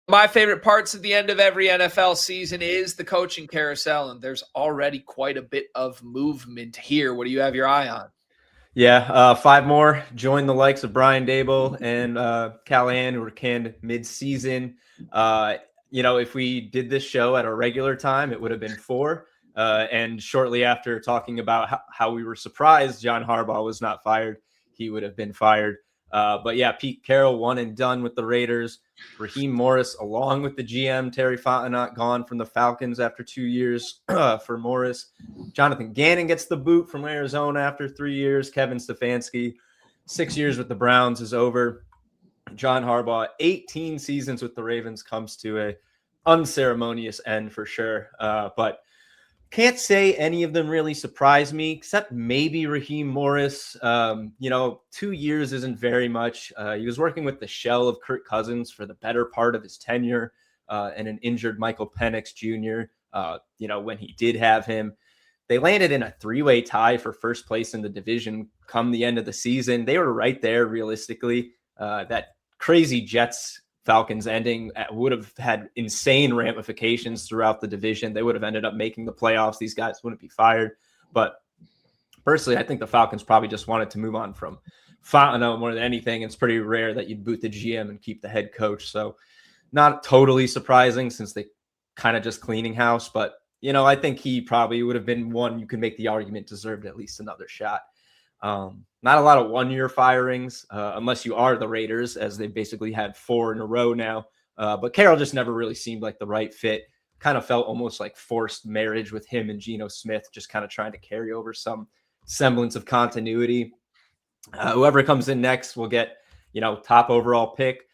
My favorite parts at the end of every NFL season is the coaching carousel, and there's already quite a bit of movement here. What do you have your eye on? Yeah, 5 more. Join the likes of Brian Dable and Callahan, who were canned mid-season. If we did this show at a regular time, it would have been 4. And shortly after talking about how we were surprised John Harbaugh was not fired, he would have been fired. But yeah, Pete Carroll, one and done with the Raiders. Raheem Morris, along with the GM, Terry Fontenot, gone from the Falcons after 2 years for Morris. Jonathan Gannon gets the boot from Arizona after 3 years. Kevin Stefanski, 6 years with the Browns is over. John Harbaugh, 18 seasons with the Ravens, comes to a unceremonious end for sure. But can't say any of them really surprised me, except maybe Raheem Morris. 2 years isn't very much. He was working with the shell of Kirk Cousins for the better part of his tenure, and an injured Michael Penix Jr., when he did have him. They landed in a 3-way tie for first place in the division come the end of the season. They were right there, realistically. That crazy Jets-Falcons ending would have had insane ramifications throughout the division. They would have ended up making the playoffs. These guys wouldn't be fired. But personally, I think the Falcons probably just wanted to move on from Fontenot more than anything. It's pretty rare that you'd boot the GM and keep the head coach. So not totally surprising since they kind of just cleaning house. But I think he probably would have been one you could make the argument deserved at least another shot. Not a lot of 1-year firings, unless you are the Raiders, as they basically had 4 in a row now. But Carroll just never really seemed like the right fit. Kind of felt almost like forced marriage with him and Geno Smith, just kind of trying to carry over some semblance of continuity. Whoever comes in next will get, top overall pick,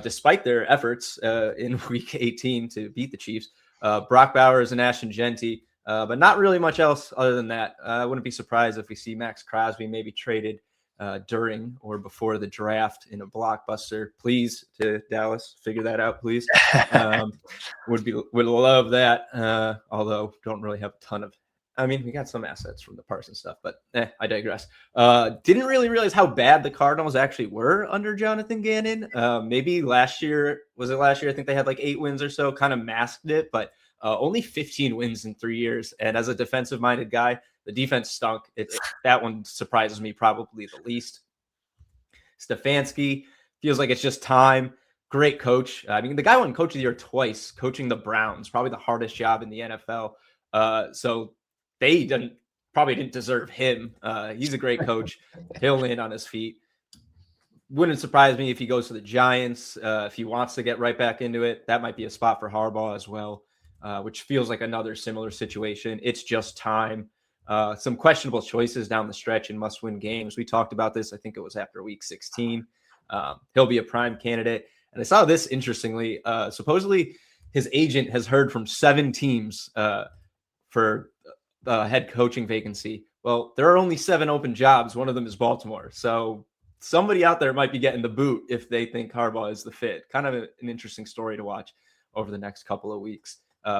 despite their efforts in Week 18 to beat the Chiefs. Brock Bowers and Ashton Genty, but not really much else other than that. I wouldn't be surprised if we see Max Crosby maybe traded during or before the draft in a blockbuster. Please, to Dallas, figure that out, please. Would love that. Although don't really have a ton of. I mean, we got some assets from the Parsons stuff, but I digress. Didn't really realize how bad the Cardinals actually were under Jonathan Gannon. Maybe last year, was it last year? I think they had like 8 wins or so, kind of masked it, but only 15 wins in 3 years. And as a defensive-minded guy, the defense stunk. That one surprises me probably the least. Stefanski feels like it's just time. Great coach. I mean, the guy won Coach of the Year twice, coaching the Browns, probably the hardest job in the NFL. So they probably didn't deserve him. He's a great coach. He'll land on his feet. Wouldn't surprise me if he goes to the Giants. If he wants to get right back into it, that might be a spot for Harbaugh as well, which feels like another similar situation. It's just time. Some questionable choices down the stretch in must-win games. We talked about this. I think it was after Week 16. He'll be a prime candidate. And I saw this interestingly. Supposedly, his agent has heard from 7 teams for head coaching vacancy. Well, there are only 7 open jobs. One of them is Baltimore. So somebody out there might be getting the boot if they think Harbaugh is the fit. Kind of an interesting story to watch over the next couple of weeks.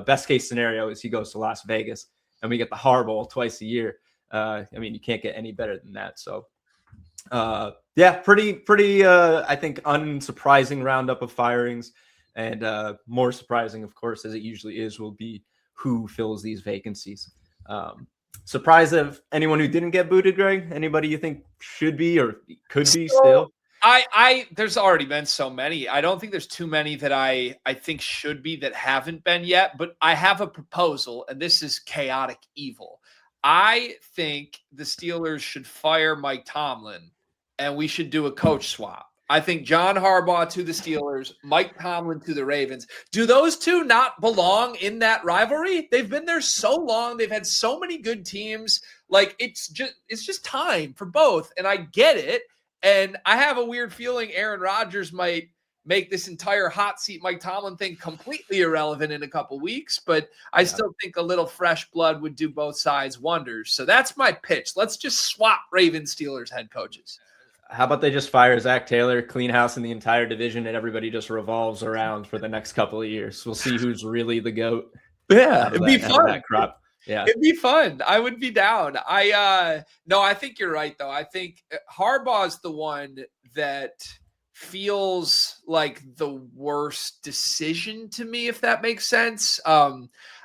Best case scenario is he goes to Las Vegas and we get the Harbaugh twice a year. I mean, you can't get any better than that. So pretty I think unsurprising roundup of firings, and more surprising, of course, as it usually is, will be who fills these vacancies. Surprised of anyone who didn't get booted, Greg? Anybody you think should be or could be still? There's already been so many. I don't think there's too many that I think should be that haven't been yet, but I have a proposal, and this is chaotic evil. I think the Steelers should fire Mike Tomlin, and we should do a coach swap. I think John Harbaugh to the Steelers, Mike Tomlin to the Ravens. Do those two not belong in that rivalry? They've been there so long. They've had so many good teams. Like, it's just time for both, and I get it. And I have a weird feeling Aaron Rodgers might make this entire hot seat Mike Tomlin thing completely irrelevant in a couple weeks, but I still think a little fresh blood would do both sides wonders. So that's my pitch. Let's just swap Ravens Steelers head coaches. How about they just fire Zach Taylor, clean house in the entire division, and everybody just revolves around for the next couple of years? We'll see who's really the GOAT. Yeah, it'd be fun. Yeah, it'd be fun. I would be down. I think you're right, though. I think Harbaugh's the one that feels like the worst decision to me, if that makes sense.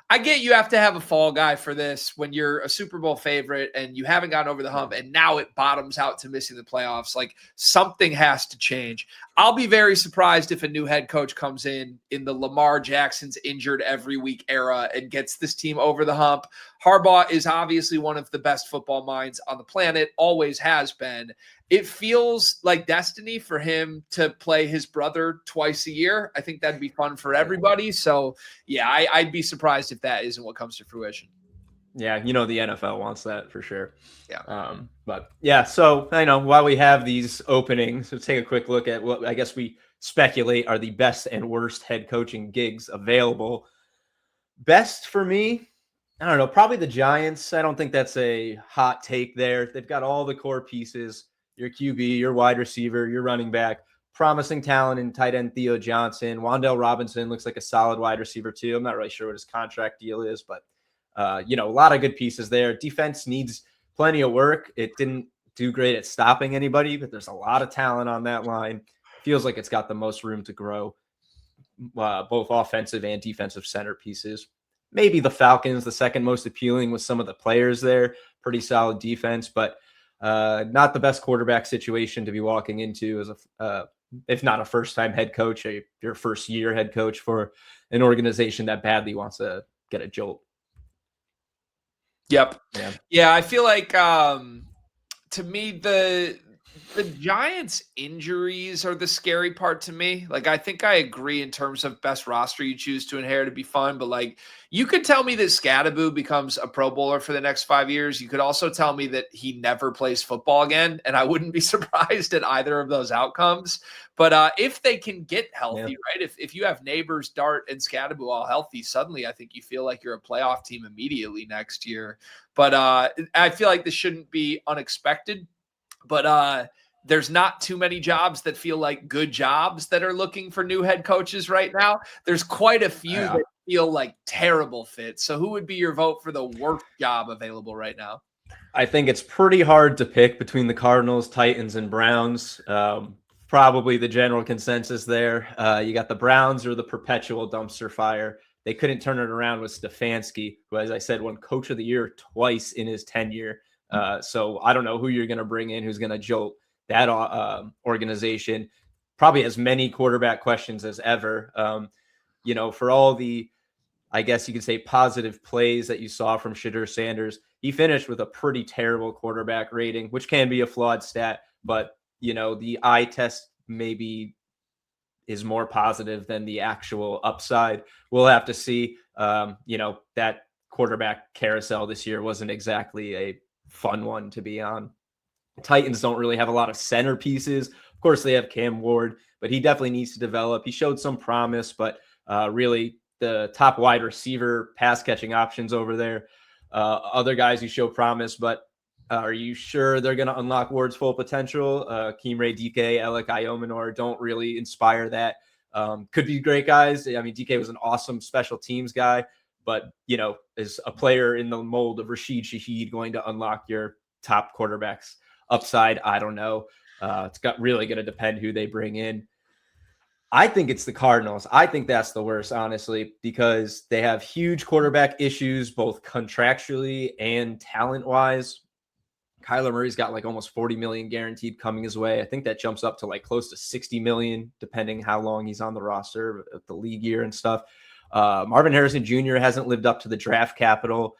I get you have to have a fall guy for this when you're a Super Bowl favorite and you haven't gotten over the hump and now it bottoms out to missing the playoffs. Like something has to change. I'll be very surprised if a new head coach comes in the Lamar Jackson's injured every week era and gets this team over the hump. Harbaugh is obviously one of the best football minds on the planet, always has been. It feels like destiny for him to play his brother twice a year. I think that'd be fun for everybody. So, yeah, I'd be surprised if that isn't what comes to fruition. Yeah, the NFL wants that for sure. Yeah. But yeah, so I know while we have these openings, let's take a quick look at what I guess we speculate are the best and worst head coaching gigs available. Best for me, I don't know, probably the Giants. I don't think that's a hot take there. They've got all the core pieces, your QB, your wide receiver, your running back, promising talent in tight end Theo Johnson. Wan'Dale Robinson looks like a solid wide receiver too. I'm not really sure what his contract deal is, but a lot of good pieces there. Defense needs plenty of work. It didn't do great at stopping anybody, but there's a lot of talent on that line. Feels like it's got the most room to grow, both offensive and defensive center pieces. Maybe the Falcons, the second most appealing with some of the players there. Pretty solid defense, but not the best quarterback situation to be walking into as if not a first-time head coach, your first-year head coach for an organization that badly wants to get a jolt. Yep. Yeah, I feel like to me the Giants' injuries are the scary part to me. Like, I think I agree in terms of best roster you choose to inherit to be fun, but like, you could tell me that Scadaboo becomes a Pro Bowler for the next 5 years. You could also tell me that he never plays football again, and I wouldn't be surprised at either of those outcomes. But if they can get healthy, right? If you have Neighbors, Dart, and Scadaboo all healthy, suddenly I think you feel like you're a playoff team immediately next year. But I feel like this shouldn't be unexpected. But there's not too many jobs that feel like good jobs that are looking for new head coaches right now. There's quite a few that feel like terrible fits. So who would be your vote for the worst job available right now? I think it's pretty hard to pick between the Cardinals, Titans, and Browns. Probably the general consensus there. You got the Browns or the perpetual dumpster fire. They couldn't turn it around with Stefanski, who, as I said, won Coach of the Year twice in his tenure. So I don't know who you're going to bring in who's going to jolt that organization. Probably as many quarterback questions as ever. For all the, I guess you could say, positive plays that you saw from Shadur Sanders, he finished with a pretty terrible quarterback rating, which can be a flawed stat. But, the eye test maybe is more positive than the actual upside. We'll have to see. That quarterback carousel this year wasn't exactly a fun one to be on. Titans don't really have a lot of center pieces. Of course, they have Cam Ward, but he definitely needs to develop. He showed some promise, but really the top wide receiver pass catching options over there. Other guys who show promise, but are you sure they're going to unlock Ward's full potential? Keemre DK, Alec Iomanor don't really inspire that. Could be great guys. I mean, DK was an awesome special teams guy, but, is a player in the mold of Rashid Shaheed going to unlock your top quarterbacks upside? I don't know. It's really going to depend who they bring in. I think it's the Cardinals. I think that's the worst, honestly, because they have huge quarterback issues, both contractually and talent-wise. Kyler Murray's got like almost 40 million guaranteed coming his way. I think that jumps up to like close to 60 million, depending how long he's on the roster of the league year and stuff. Marvin Harrison Jr. hasn't lived up to the draft capital.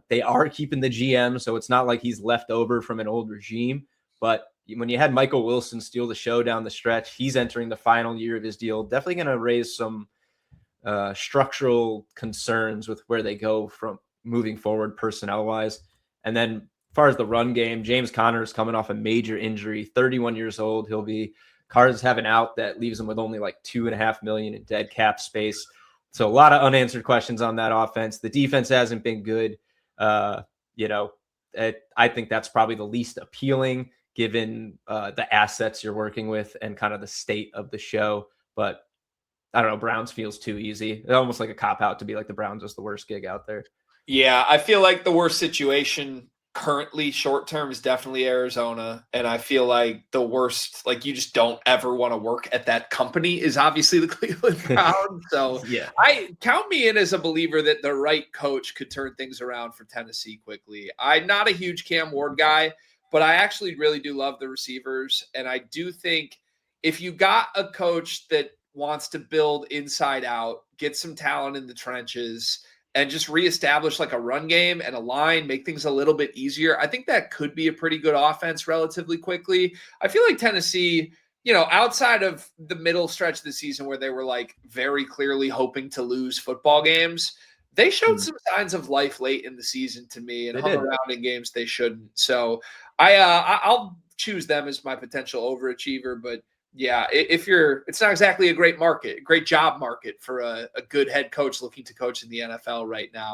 They are keeping the GM, so it's not like he's left over from an old regime. But when you had Michael Wilson steal the show down the stretch, he's entering the final year of his deal. Definitely going to raise some structural concerns with where they go from moving forward personnel-wise. And then as far as the run game, James Conner is coming off a major injury, 31 years old. Cards have an out that leaves him with only like $2.5 million in dead cap space. So a lot of unanswered questions on that offense. The defense hasn't been good. I think that's probably the least appealing given the assets you're working with and kind of the state of the show. But I don't know, Browns feels too easy. It's almost like a cop-out to be like the Browns was the worst gig out there. Yeah, I feel like the worst situation currently short term is definitely Arizona. And I feel like the worst, like you just don't ever want to work at that company is obviously the Cleveland Browns. So Yeah. I count me in as a believer that the right coach could turn things around for Tennessee quickly. I'm not a huge Cam Ward guy, but I actually really do love the receivers. And I do think if you got a coach that wants to build inside out, get some talent in the trenches, and just reestablish like a run game and a line, make things a little bit easier, I think that could be a pretty good offense relatively quickly. I feel like Tennessee, outside of the middle stretch of the season where they were like very clearly hoping to lose football games, they showed some signs of life late in the season to me and They hung did. around in games they shouldn't. So I'll choose them as my potential overachiever, but yeah, it's not exactly a great job market for a good head coach looking to coach in the NFL right now.